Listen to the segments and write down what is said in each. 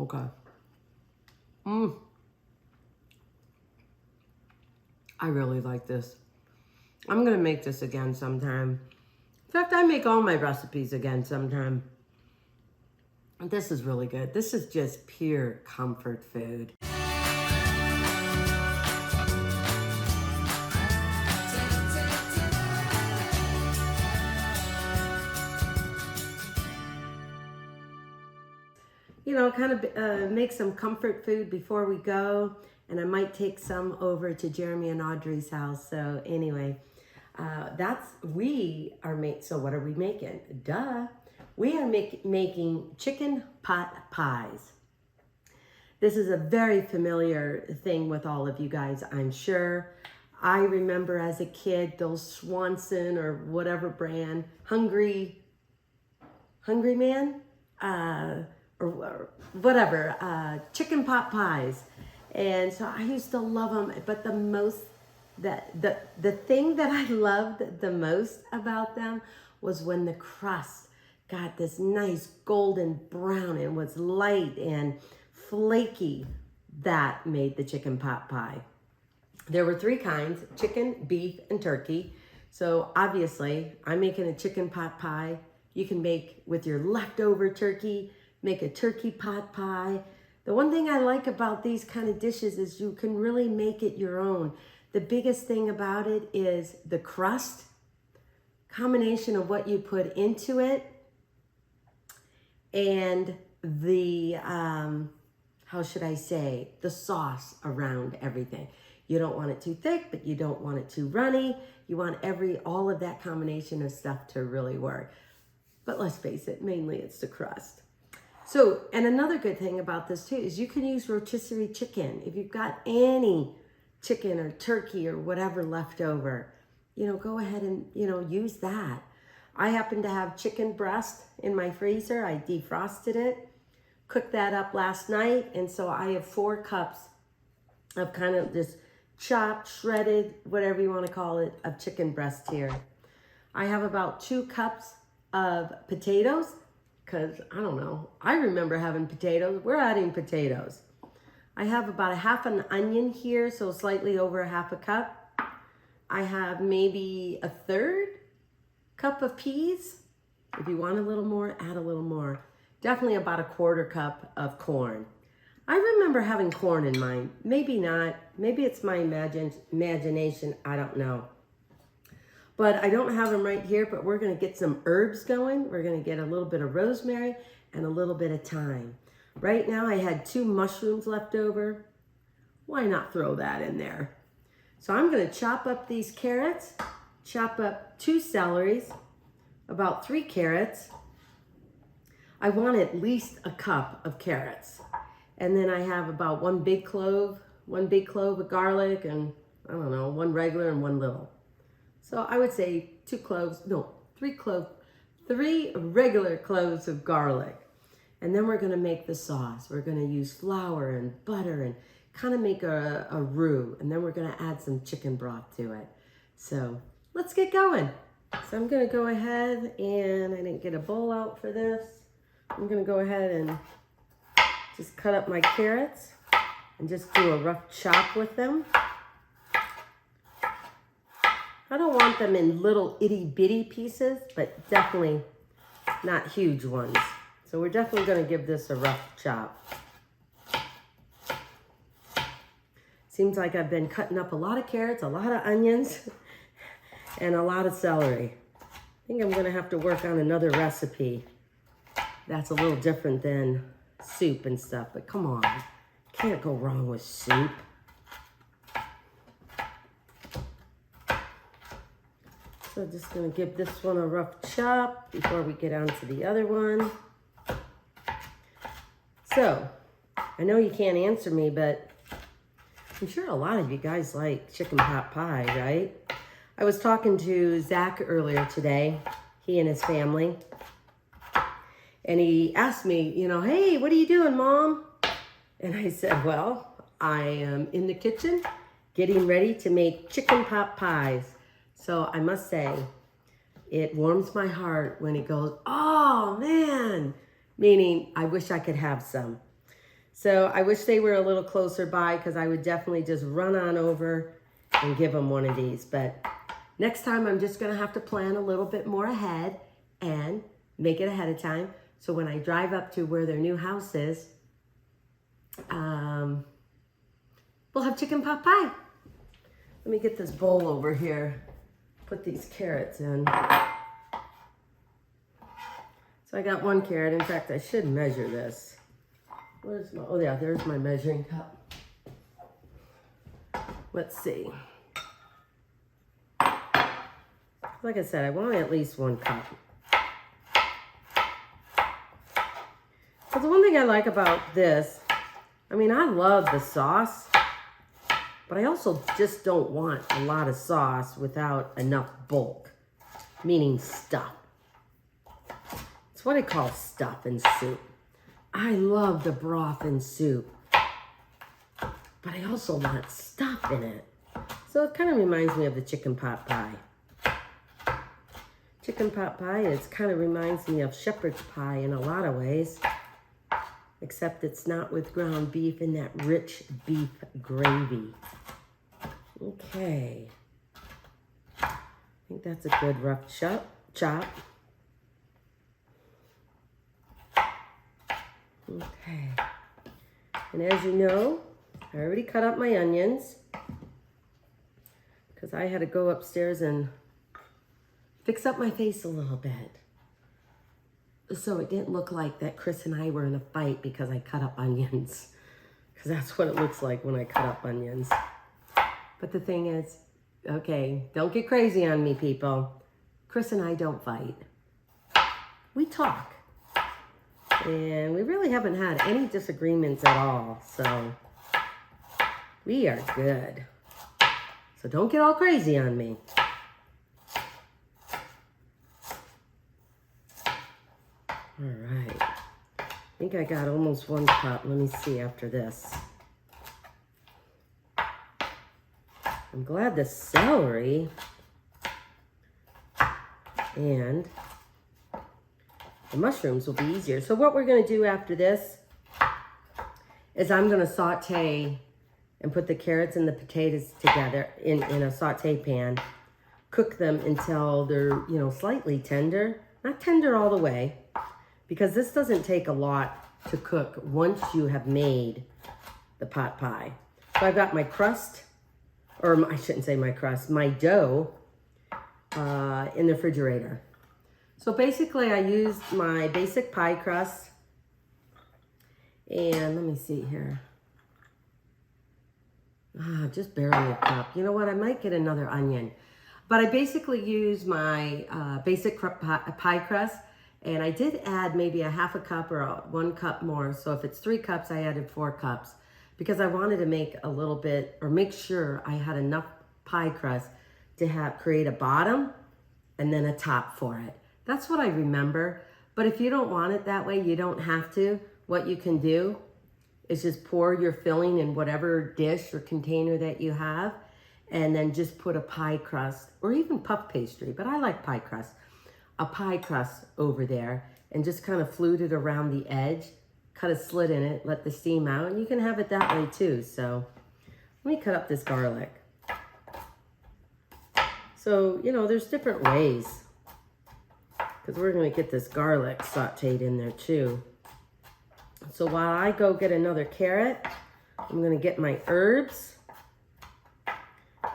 Okay. I really like this. I'm gonna make this again sometime. In fact, I make all my recipes again sometime. This is really good. This is just pure comfort food. You know, kind of make some comfort food before we go. And I might take some over to Jeremy and Audrey's house. So anyway, so what are we making? Duh. We are making chicken pot pies. This is a very familiar thing with all of you guys, I'm sure. I remember as a kid, those Swanson or whatever brand, Hungry Man, or whatever, chicken pot pies. And so I used to love them, but the thing that I loved the most about them was when the crust got this nice golden brown and was light and flaky. That made the chicken pot pie. There were 3 kinds: chicken, beef, and turkey. So obviously I'm making a chicken pot pie. You can make with your leftover turkey, make a turkey pot pie. The one thing I like about these kind of dishes is you can really make it your own. The biggest thing about it is the crust, combination of what you put into it, and the, how should I say, the sauce around everything. You don't want it too thick, but you don't want it too runny. You want all of that combination of stuff to really work. But let's face it, mainly it's the crust. So, and another good thing about this too is you can use rotisserie chicken. If you've got any chicken or turkey or whatever left over, you know, go ahead and, you know, use that. I happen to have chicken breast in my freezer. I defrosted it, cooked that up last night. And so I have 4 cups of kind of this chopped, shredded, whatever you want to call it, of chicken breast here. I have about 2 cups of potatoes, because I don't know, I remember having potatoes. We're adding potatoes. I have about a half an onion here, so slightly over a half a cup. I have maybe a 1/3 cup of peas. If you want a little more, add a little more. Definitely about a 1/4 cup of corn. I remember having corn in mine. Maybe not. Maybe it's my imagination. I don't know. But I don't have them right here, but we're going to get some herbs going. We're going to get a little bit of rosemary and a little bit of thyme. Right now I had 2 mushrooms left over. Why not throw that in there? So I'm going to chop up these carrots, chop up 2 celeries, about 3 carrots. I want at least a cup of carrots. And then I have about 1 big clove of garlic, and I don't know, 1 regular and 1 little. So I would say 3 regular cloves of garlic. And then we're gonna make the sauce. We're gonna use flour and butter and kind of make a roux. And then we're gonna add some chicken broth to it. So let's get going. So I'm gonna go ahead, and I didn't get a bowl out for this. I'm gonna go ahead and just cut up my carrots and just do a rough chop with them. I don't want them in little itty bitty pieces, but definitely not huge ones. So we're definitely going to give this a rough chop. Seems like I've been cutting up a lot of carrots, a lot of onions, and a lot of celery. I think I'm going to have to work on another recipe that's a little different than soup and stuff, but come on, can't go wrong with soup. So just gonna give this one a rough chop before we get on to the other one. So, I know you can't answer me, but I'm sure a lot of you guys like chicken pot pie, right? I was talking to Zach earlier today, he and his family, and he asked me, you know, hey, what are you doing, Mom? And I said, well, I am in the kitchen getting ready to make chicken pot pies. So I must say, it warms my heart when it goes, oh man, meaning I wish I could have some. So I wish they were a little closer by because I would definitely just run on over and give them one of these. But next time I'm just gonna have to plan a little bit more ahead and make it ahead of time. So when I drive up to where their new house is, we'll have chicken pot pie. Let me get this bowl over here. Put these carrots in. So I got 1 carrot. In fact, I should measure this. Where's my, oh yeah, there's my measuring cup. Let's see. Like I said, I want at least 1 cup. But the one thing I like about this, I mean, I love the sauce, but I also just don't want a lot of sauce without enough bulk, meaning stuff. It's what I call stuff in soup. I love the broth in soup, but I also want stuff in it. So it kind of reminds me of the chicken pot pie. Chicken pot pie, it kind of reminds me of shepherd's pie in a lot of ways, except it's not with ground beef and that rich beef gravy. Okay. I think that's a good rough chop. Okay. And as you know, I already cut up my onions because I had to go upstairs and fix up my face a little bit. So it didn't look like that Chris and I were in a fight because I cut up onions. Because that's what it looks like when I cut up onions. But the thing is, okay, don't get crazy on me, people. Chris and I don't fight. We talk. And we really haven't had any disagreements at all. So we are good. So don't get all crazy on me. All right. I think I got almost 1 cup. Let me see after this. I'm glad the celery and the mushrooms will be easier. So what we're going to do after this is I'm going to saute and put the carrots and the potatoes together in a saute pan. Cook them until they're, you know, slightly tender. Not tender all the way, because this doesn't take a lot to cook once you have made the pot pie. So I've got my crust, or I shouldn't say my crust, my dough in the refrigerator. So basically I used my basic pie crust, and let me see here. Just barely a cup. You know what, I might get another onion. But I basically use my basic pie crust, and I did add maybe a half a cup or 1 cup more. So if it's 3 cups, I added 4 cups because I wanted to make a little bit, or make sure I had enough pie crust to create a bottom and then a top for it. That's what I remember. But if you don't want it that way, you don't have to. What you can do is just pour your filling in whatever dish or container that you have, and then just put a pie crust or even puff pastry, but I like pie crust, a pie crust over there, and just kind of flute it around the edge, cut a slit in it, let the steam out, and you can have it that way too. So let me cut up this garlic. So, you know, there's different ways, because we're going to get this garlic sauteed in there too. So while I go get another carrot, I'm going to get my herbs.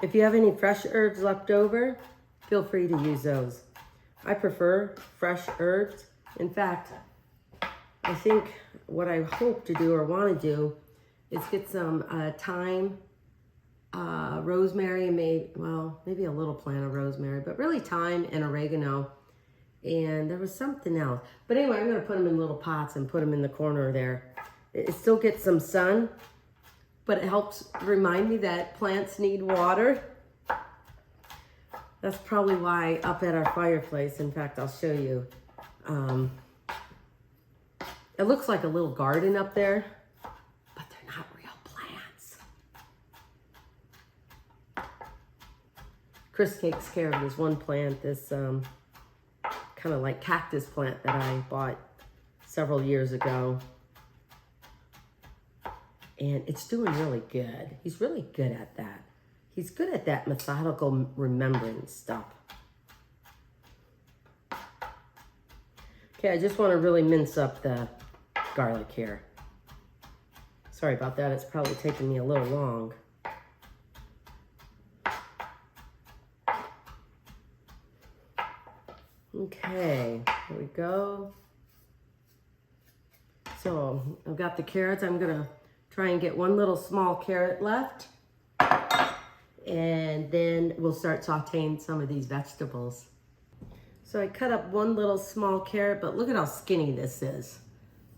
If you have any fresh herbs left over, feel free to use those. I prefer fresh herbs. In fact, I think what I hope to do or want to do is get some thyme, rosemary, maybe a little plant of rosemary, but really thyme and oregano. And there was something else. But anyway, I'm going to put them in little pots and put them in the corner there. It still gets some sun, but it helps remind me that plants need water. That's probably why up at our fireplace, in fact, I'll show you. It looks like a little garden up there, but they're not real plants. Chris takes care of this one plant, this kind of like cactus plant that I bought several years ago. And it's doing really good. He's really good at that. He's good at that methodical remembering stuff. Okay, I just want to really mince up the garlic here. Sorry about that. It's probably taking me a little long. Okay, here we go. So I've got the carrots. I'm gonna try and get one little small carrot left. And then we'll start sauteing some of these vegetables. So I cut up one little small carrot, but look at how skinny this is.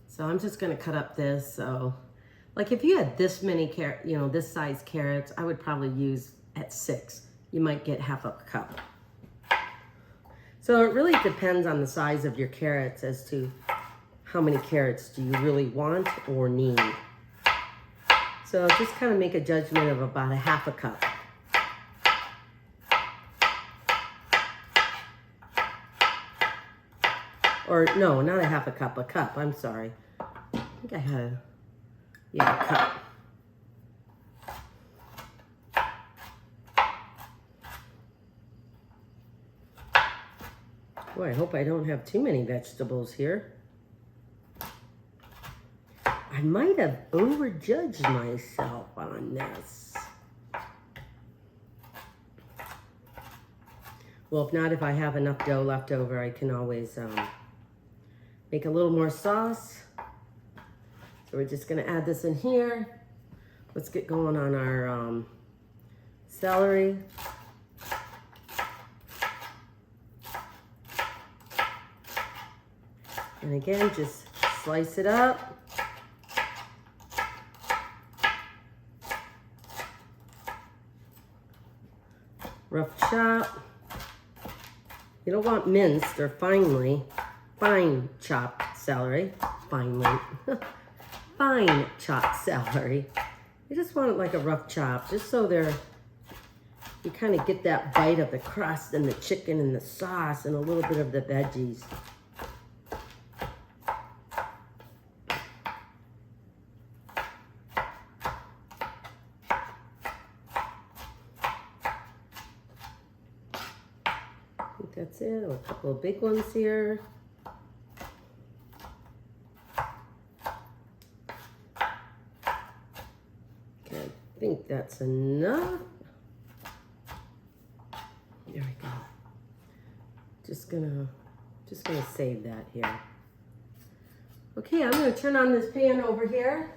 So I'm just gonna cut up this. So like if you had this many carrot, you know, this size carrots, I would probably use at 6. You might get half a cup. So it really depends on the size of your carrots as to how many carrots do you really want or need. So just kind of make a judgment of about a half a cup. Or no, not a half a cup, I'm sorry. I think I had a cup. Boy, I hope I don't have too many vegetables here. I might have overjudged myself on this. Well, if not, if I have enough dough left over, I can always make a little more sauce. So we're just gonna add this in here. Let's get going on our celery. And again, just slice it up. Rough chop. You don't want minced or fine chopped celery. Fine chopped celery. You just want it like a rough chop, just so you kind of get that bite of the crust and the chicken and the sauce and a little bit of the veggies. That's it, a couple of big ones here. Okay, I think that's enough. There we go. Just gonna save that here. Okay, I'm gonna turn on this pan over here.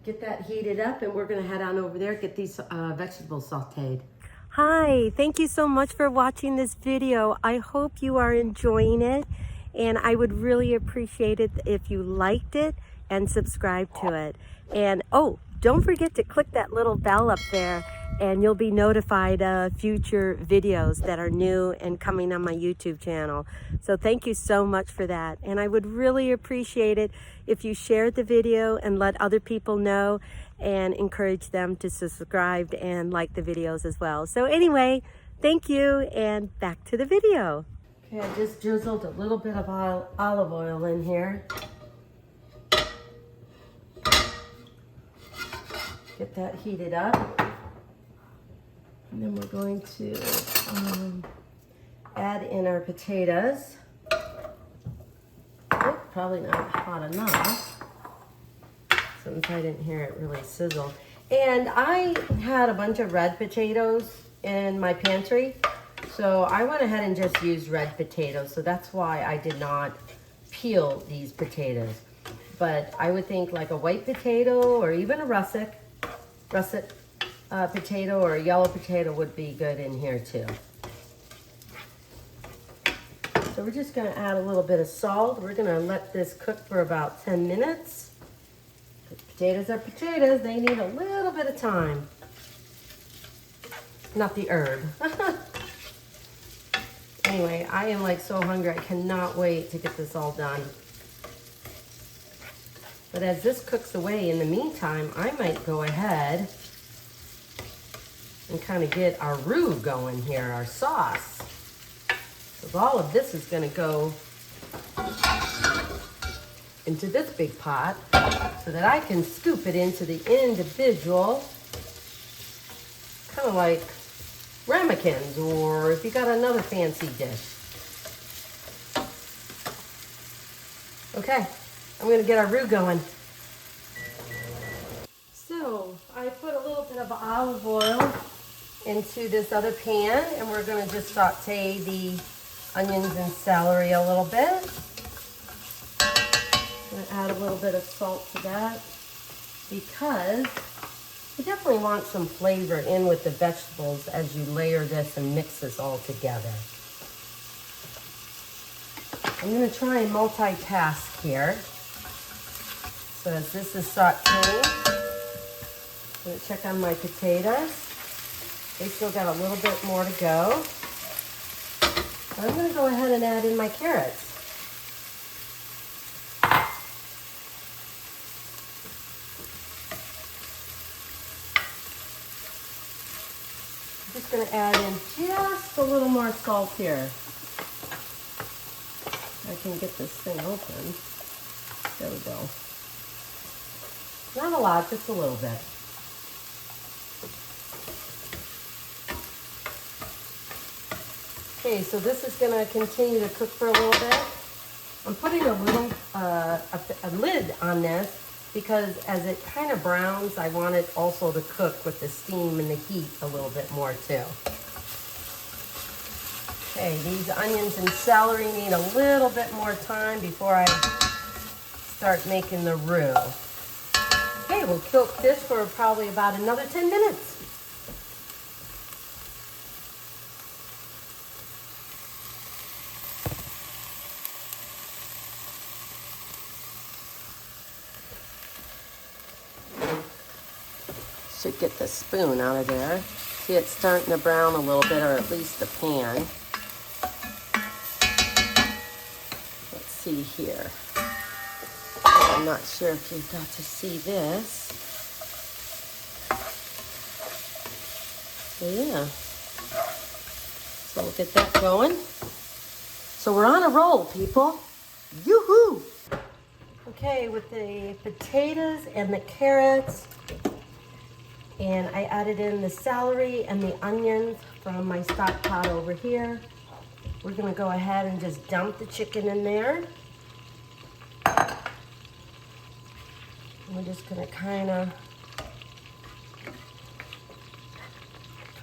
Get that heated up, and we're gonna head on over there, get these vegetables sauteed. Hi, thank you so much for watching this video. I hope you are enjoying it, and I would really appreciate it if you liked it and subscribed to it. And oh, don't forget to click that little bell up there, and you'll be notified of future videos that are new and coming on my YouTube channel. So thank you so much for that. And I would really appreciate it if you shared the video and let other people know and encourage them to subscribe and like the videos as well. So anyway, thank you, and back to the video. Okay, I just drizzled a little bit of olive oil in here. Get that heated up. And then we're going to add in our potatoes. Oh, probably not hot enough, since I didn't hear it really sizzle. And I had a bunch of red potatoes in my pantry, so I went ahead and just used red potatoes. So that's why I did not peel these potatoes. But I would think like a white potato or even a russet potato or a yellow potato would be good in here too. So we're just gonna add a little bit of salt. We're gonna let this cook for about 10 minutes. Potatoes are potatoes, they need a little bit of time. Not the herb. Anyway, I am like so hungry, I cannot wait to get this all done. But as this cooks away, in the meantime, I might go ahead and kind of get our roux going here, our sauce. So all of this is going to go into this big pot so that I can scoop it into the individual, kind of like ramekins, or if you got another fancy dish. Okay, I'm gonna get our roux going. So I put a little bit of olive oil into this other pan, and we're gonna just saute the onions and celery a little bit. I'm gonna add a little bit of salt to that because you definitely want some flavor in with the vegetables as you layer this and mix this all together. I'm gonna try and multitask here. So as this is sauteing, I'm gonna check on my potatoes. They still got a little bit more to go. I'm gonna go ahead and add in my carrots. I'm just gonna add in just a little more salt here. I can get this thing open. There we go. Not a lot, just a little bit. Okay, so this is going to continue to cook for a little bit. I'm putting a little a lid on this because as it kind of browns, I want it also to cook with the steam and the heat a little bit more too. Okay, these onions and celery need a little bit more time before I start making the roux. Okay, we'll cook this for probably about another 10 minutes. Should get the spoon out of there. See, it's starting to brown a little bit, or at least the pan. Let's see here. I'm not sure if you got to see this. So yeah. So we'll get that going. So we're on a roll, people. Yoo-hoo! Okay, with the potatoes and the carrots, and I added in the celery and the onions from my stock pot over here. We're gonna go ahead and just dump the chicken in there. We're just gonna kind of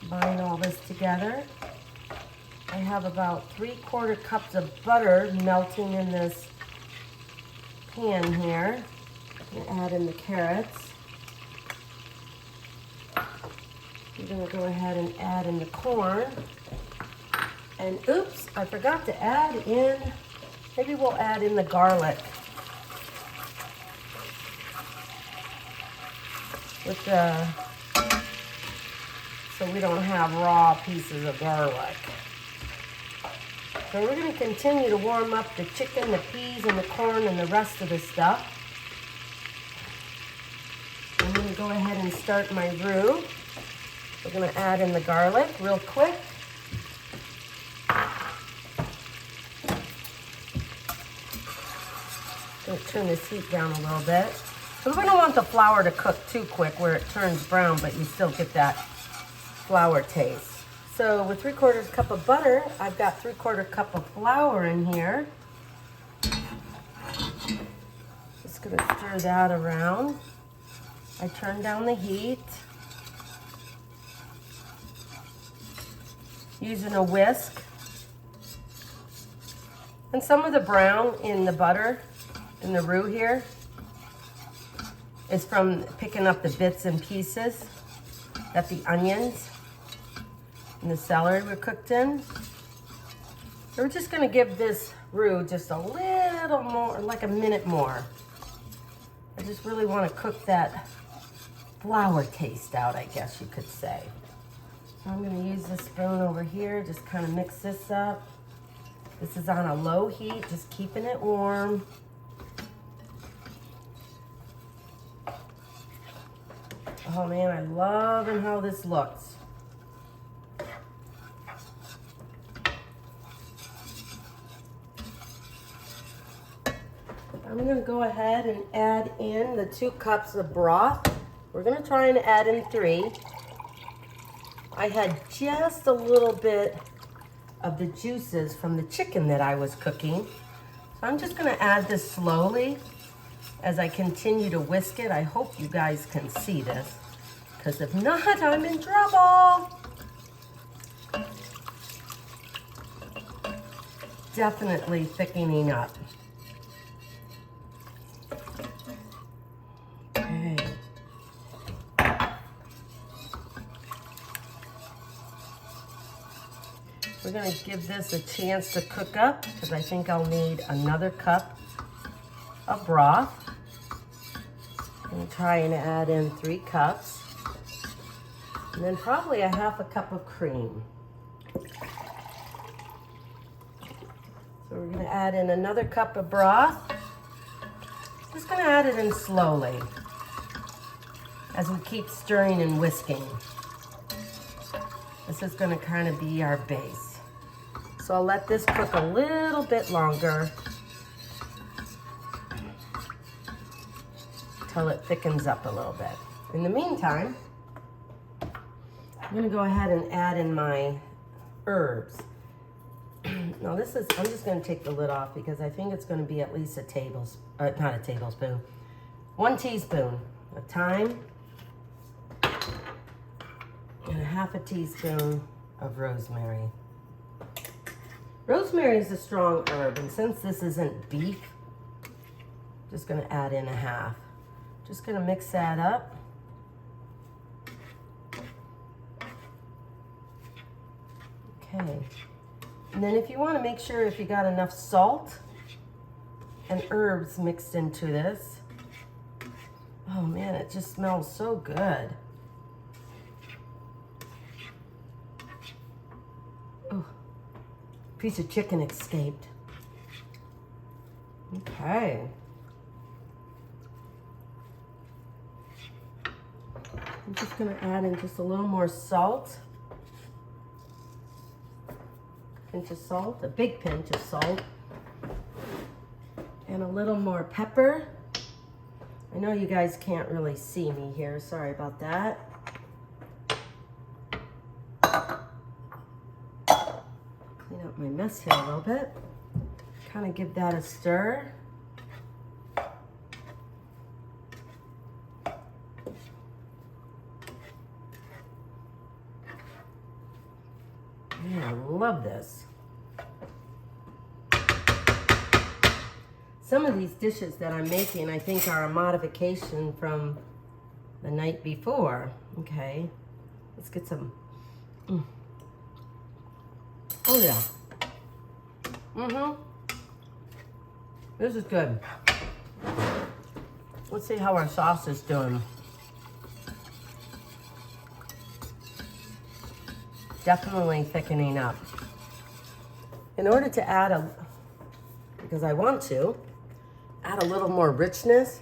combine all this together. I have about 3/4 cups of butter melting in this pan here. I'm gonna add in the carrots. We're gonna go ahead and add in the corn. And oops, I forgot to add in, maybe we'll add in the garlic. With the, so we don't have raw pieces of garlic. So we're gonna continue to warm up the chicken, the peas, and the corn, and the rest of the stuff. I'm gonna go ahead and start my roux. We're gonna add in the garlic real quick. Gonna turn this heat down a little bit. So we don't want the flour to cook too quick where it turns brown, but you still get that flour taste. So with 3/4 cup of butter, I've got 3/4 cup of flour in here. Just gonna stir that around. I turn down the heat. Using a whisk. And some of the brown in the butter, in the roux here, is from picking up the bits and pieces that the onions and the celery were cooked in. So we're just gonna give this roux just a little more, like a minute more. I just really wanna cook that flour taste out, I guess you could say. So I'm gonna use this spoon over here, just kind of mix this up. This is on a low heat, just keeping it warm. Oh man, I'm loving how this looks. I'm I'm gonna go ahead and add in the 2 cups of broth. We're gonna try and add in 3. I had just a little bit of the juices from the chicken that I was cooking. So I'm just gonna add this slowly as I continue to whisk it. I hope you guys can see this, because if not, I'm in trouble. Definitely thickening up. Okay. We're gonna give this a chance to cook up, because I think I'll need another cup of broth. I'm gonna try and add in 3 cups. And then probably a half a cup of cream. So we're gonna add in another cup of broth. Just gonna add it in slowly as we keep stirring and whisking. This is gonna kind of be our base. So I'll let this cook a little bit longer until it thickens up a little bit. In the meantime, I'm gonna go ahead and add in my herbs. Now I'm just gonna take the lid off because I think it's gonna be at least not a tablespoon, 1 teaspoon of thyme and a half a teaspoon of rosemary. Rosemary is a strong herb, and since this isn't beef, I'm just gonna add in a half. Just gonna mix that up. Okay. And then if you want to make sure if you got enough salt and herbs mixed into this. Oh man, it just smells so good. Oh, piece of chicken escaped. Okay. I'm just gonna add in just a little more salt. Pinch of salt, a big pinch of salt, and a little more pepper. I know you guys can't really see me here, sorry about that. Clean up my mess here a little bit. Kind of give that a stir. Man, I love this. Some of these dishes that I'm making, I think, are a modification from the night before. Okay, let's get some. Oh yeah. This is good. Let's see how our sauce is doing. Definitely thickening up. In order to add because I want to, add a little more richness,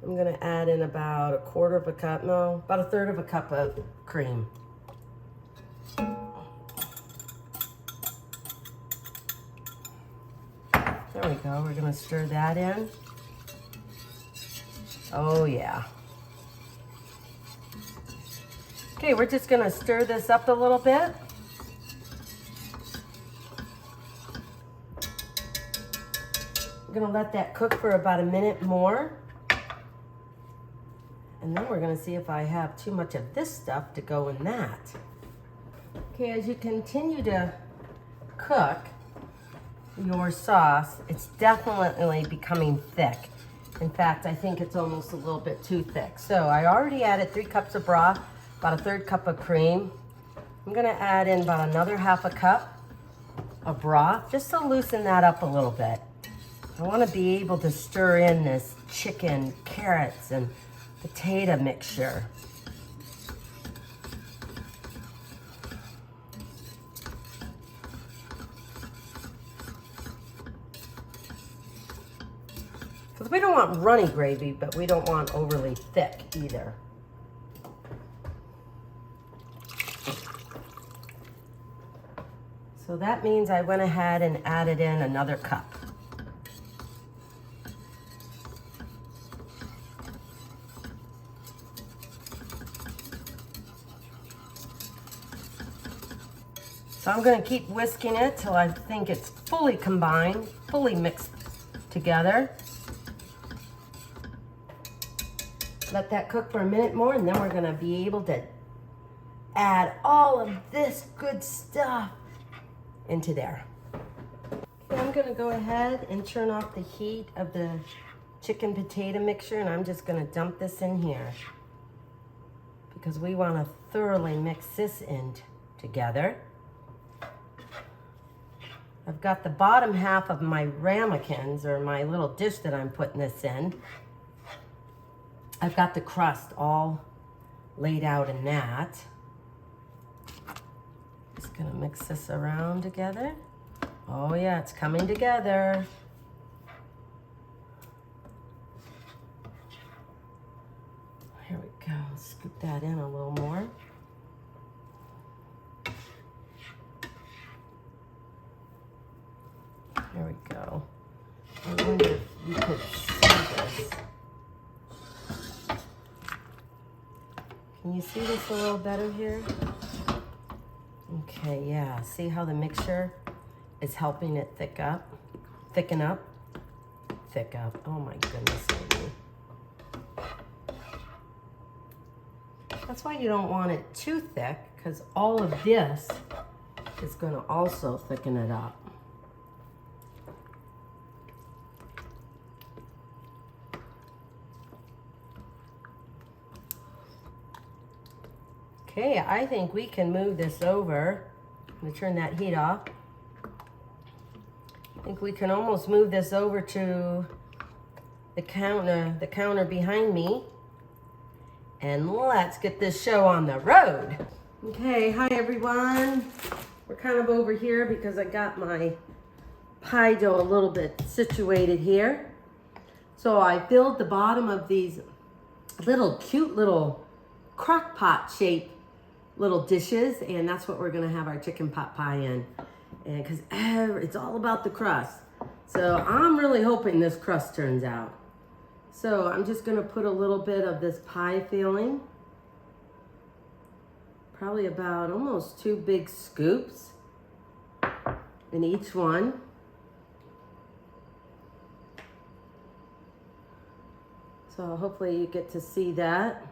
I'm gonna add in about a quarter of a cup, no, about a third of a cup of cream. There we go, we're gonna stir that in. Oh yeah. Okay, we're just gonna stir this up a little bit. We're gonna let that cook for about a minute more. And then we're gonna see if I have too much of this stuff to go in that. Okay, as you continue to cook your sauce, it's definitely becoming thick. In fact, I think it's almost a little bit too thick. So I already added 3 cups of broth, about a third cup of cream. I'm gonna add in about another half a cup of broth, just to loosen that up a little bit. I wanna be able to stir in this chicken, carrots, and potato mixture. Because we don't want runny gravy, but we don't want overly thick either. So that means I went ahead and added in another cup. So I'm gonna keep whisking it till I think it's fully combined, fully mixed together. Let that cook for a minute more, and then we're gonna be able to add all of this good stuff into there. Okay, I'm gonna go ahead and turn off the heat of the chicken potato mixture, and I'm just gonna dump this in here because we wanna thoroughly mix this in together. I've got the bottom half of my ramekins, or my little dish that I'm putting this in. I've got the crust all laid out in that. Just gonna mix this around together. Oh yeah, it's coming together. Here we go, scoop that in a little more. There we go. I wonder if you could see this. Can you see this a little better here? Okay, yeah. See how the mixture is helping it thicken up? Thick up. Oh my goodness, baby. That's why you don't want it too thick, because all of this is going to also thicken it up. Okay, I think we can move this over. I'm going to turn that heat off. I think we can almost move this over to the counter behind me. And let's get this show on the road. Okay, hi everyone. We're kind of over here because I got my pie dough a little bit situated here. So I filled the bottom of these cute little crock pot shaped little dishes, and that's what we're gonna have our chicken pot pie in. And because it's all about the crust. So I'm really hoping this crust turns out. So I'm just gonna put a little bit of this pie filling, probably about almost 2 big scoops in each one. So hopefully you get to see that.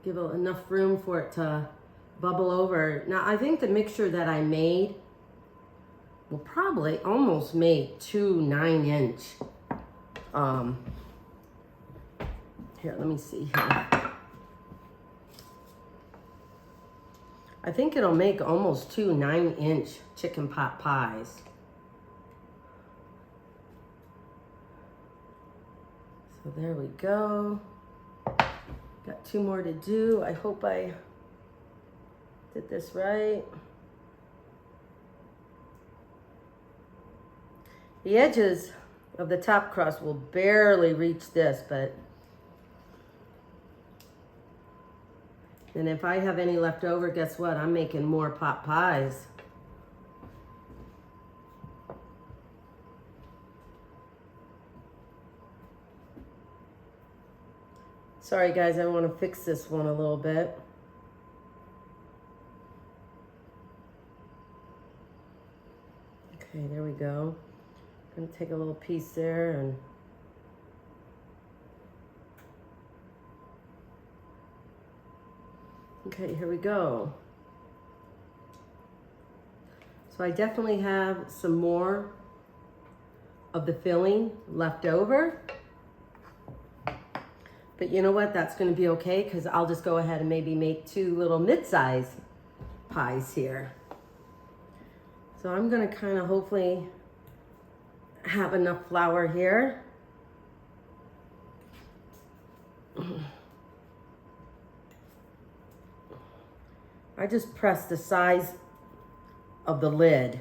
Give it enough room for it to bubble over. Now I think the mixture that I made will probably almost make 2 9-inch. Here, let me see here. I think it'll make almost 2 9-inch chicken pot pies. So there we go. Got 2 more to do. I hope I did this right. The edges of the top crust will barely reach this, but and if I have any left over, guess what? I'm making more pot pies. Sorry guys, I want to fix this one a little bit. Okay, there we go. I'm gonna take a little piece there and okay, here we go. So I definitely have some more of the filling left over. But you know what? That's going to be okay because I'll just go ahead and maybe make 2 little mid-size pies here. So I'm going to kind of hopefully have enough flour here. I just press the size of the lid.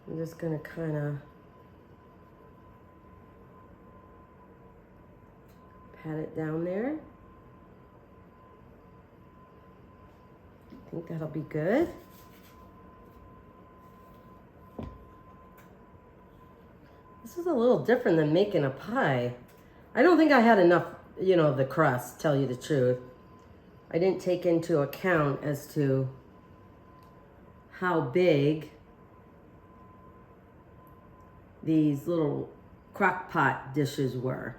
I'm just gonna kind of pat it down there. I think that'll be good. This is a little different than making a pie. I don't think I had enough, you know, of the crust, tell you the truth. I didn't take into account as to how big these little crock pot dishes were.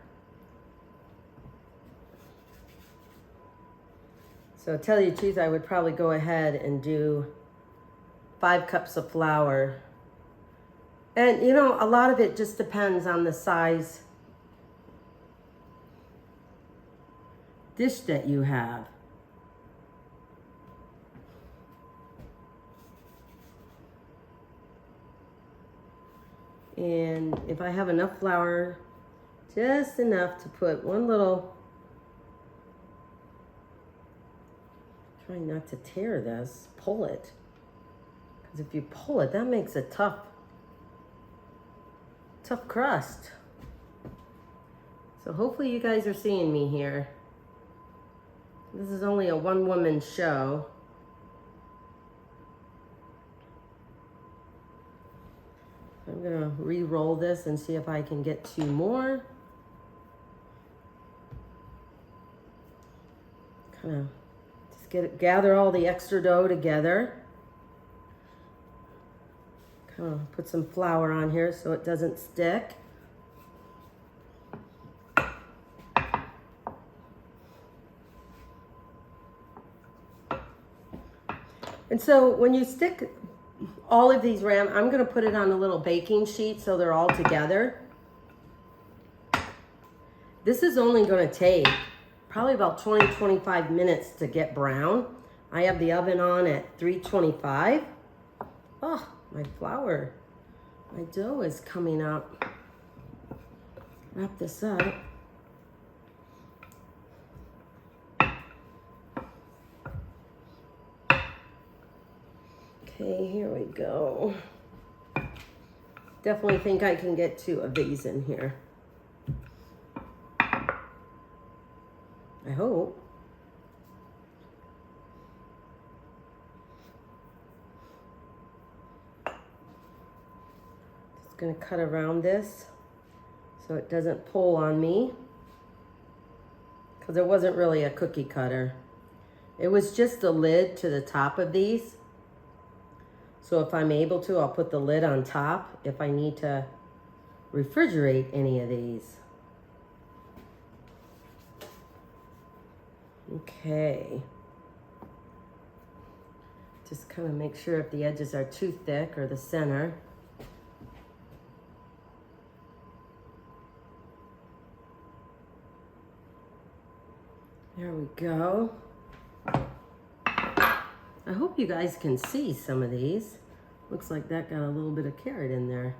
So to tell you the truth, I would probably go ahead and do 5 cups of flour. And you know, a lot of it just depends on the size dish that you have. And if I have enough flour, just enough to put one little, try not to tear this, pull it. Because if you pull it, that makes a tough crust. So hopefully you guys are seeing me here. This is only a one-woman show. I'm gonna re-roll this and see if I can get 2 more. Kind of just gather all the extra dough together. Kind of put some flour on here so it doesn't stick. And so when you stick all of these I'm going to put it on a little baking sheet so they're all together. This is only going to take probably about 20-25 minutes to get brown. I have the oven on at 325. Oh, my flour, my dough is coming up. Wrap this up. Okay, here we go. Definitely think I can get 2 of these in here. I hope. Just gonna cut around this so it doesn't pull on me, because it wasn't really a cookie cutter. It was just a lid to the top of these. So if I'm able to, I'll put the lid on top if I need to refrigerate any of these. Okay. Just kind of make sure if the edges are too thick or the center. There we go. I hope you guys can see some of these. Looks like that got a little bit of carrot in there.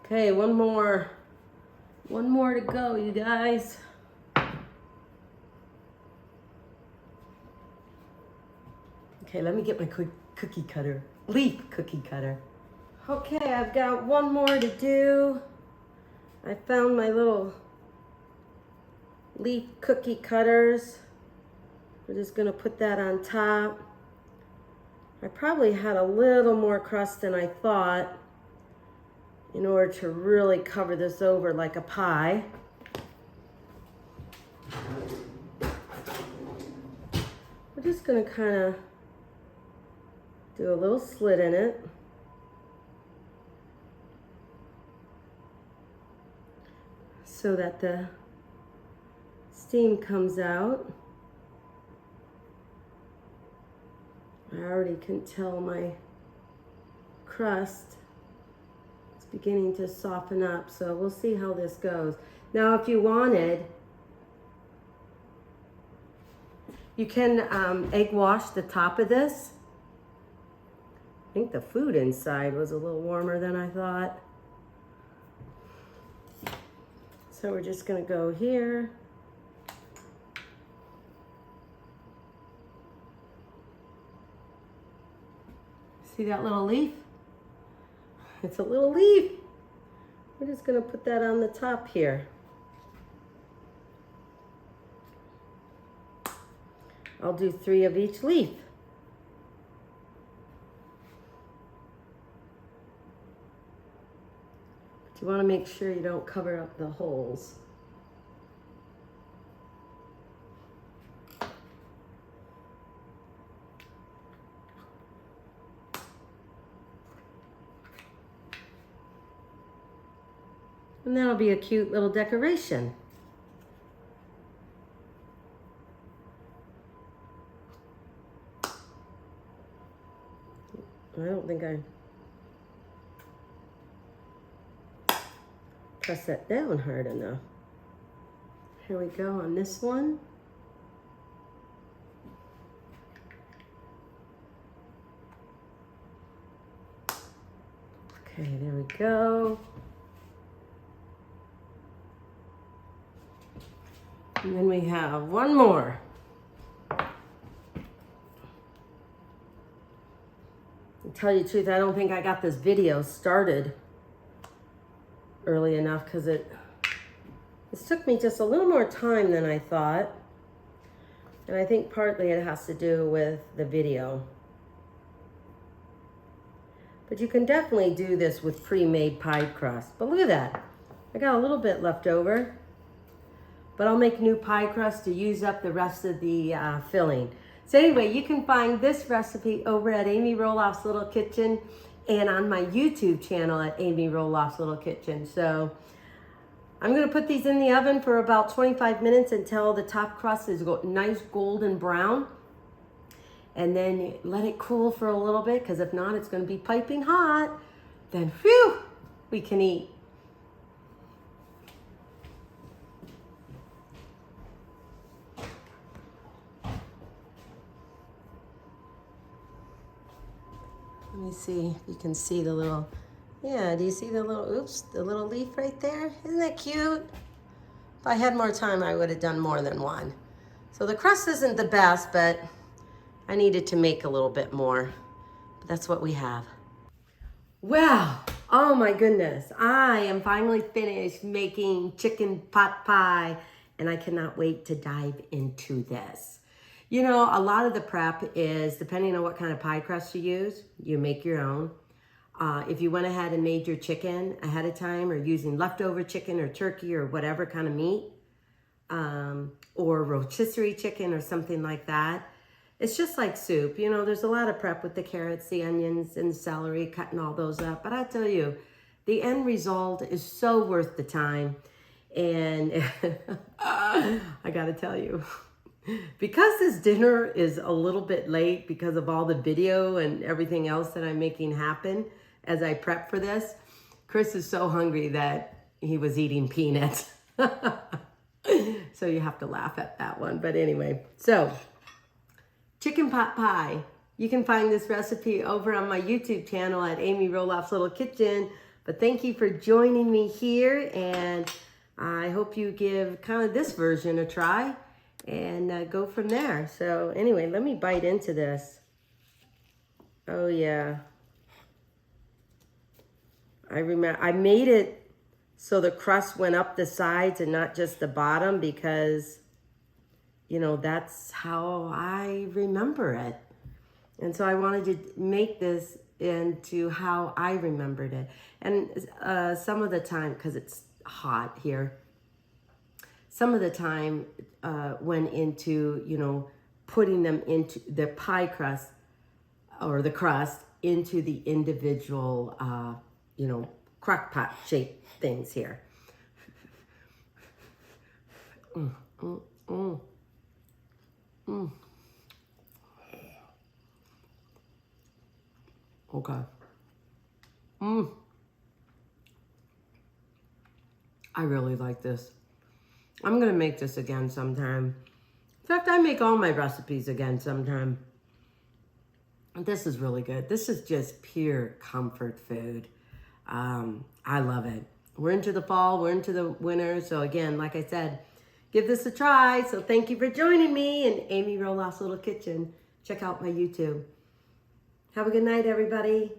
Okay, one more to go, you guys. Okay, let me get my cookie cutter, leaf cookie cutter. Okay, I've got one more to do. I found my little leaf cookie cutters. We're just gonna put that on top. I probably had a little more crust than I thought in order to really cover this over like a pie. We're just gonna kind of do a little slit in it. So that the steam comes out. I already can tell my crust is beginning to soften up, so we'll see how this goes. Now, if you wanted, you can egg wash the top of this. I think the food inside was a little warmer than I thought. So we're just gonna go here. See that little leaf? It's a little leaf. We're just gonna put that on the top here. I'll do 3 of each leaf. But you want to make sure you don't cover up the holes. And that'll be a cute little decoration. I don't think I pressed that down hard enough. Here we go on this one. Okay, there we go. And then we have one more. To tell you the truth, I don't think I got this video started early enough because it took me just a little more time than I thought. And I think partly it has to do with the video. But you can definitely do this with pre-made pie crust. But look at that. I got a little bit left over. But I'll make new pie crust to use up the rest of the filling. So anyway, you can find this recipe over at Amy Roloff's Little Kitchen and on my YouTube channel at Amy Roloff's Little Kitchen. So I'm gonna put these in the oven for about 25 minutes until the top crust is nice golden brown. And then you let it cool for a little bit, because if not, it's gonna be piping hot. Then, whew, we can eat. Let me see if you can see the little, yeah, do you see the little, oops, the little leaf right there? Isn't that cute? If I had more time, I would have done more than one. So the crust isn't the best, but I needed to make a little bit more. But that's what we have. Wow, oh my goodness. I am finally finished making chicken pot pie, and I cannot wait to dive into this. You know, a lot of the prep is, depending on what kind of pie crust you use, you make your own. If you went ahead and made your chicken ahead of time, or using leftover chicken or turkey or whatever kind of meat, or rotisserie chicken or something like that, it's just like soup. You know, there's a lot of prep with the carrots, the onions, and the celery, cutting all those up. But I tell you, the end result is so worth the time. And I gotta tell you, because this dinner is a little bit late because of all the video and everything else that I'm making happen as I prep for this, Chris is so hungry that he was eating peanuts. So you have to laugh at that one. But anyway, so chicken pot pie. You can find this recipe over on my YouTube channel at Amy Roloff's Little Kitchen. But thank you for joining me here, and I hope you give kind of this version a try and go from there. So anyway, let me bite into this. Oh yeah. I remember I made it so the crust went up the sides and not just the bottom, because, you know, that's how I remember it. And so I wanted to make this into how I remembered it. And some of the time, because it's hot here, some of the time went into, you know, putting them into the pie crust, or the crust, into the individual, you know, crock pot shaped things here. Okay. I really like this. I'm gonna make this again sometime. In fact, I make all my recipes again sometime. This is really good. This is just pure comfort food. I love it. We're into the fall, we're into the winter. So again, like I said, give this a try. So thank you for joining me in Amy Roloff's Little Kitchen. Check out my YouTube. Have a good night, everybody.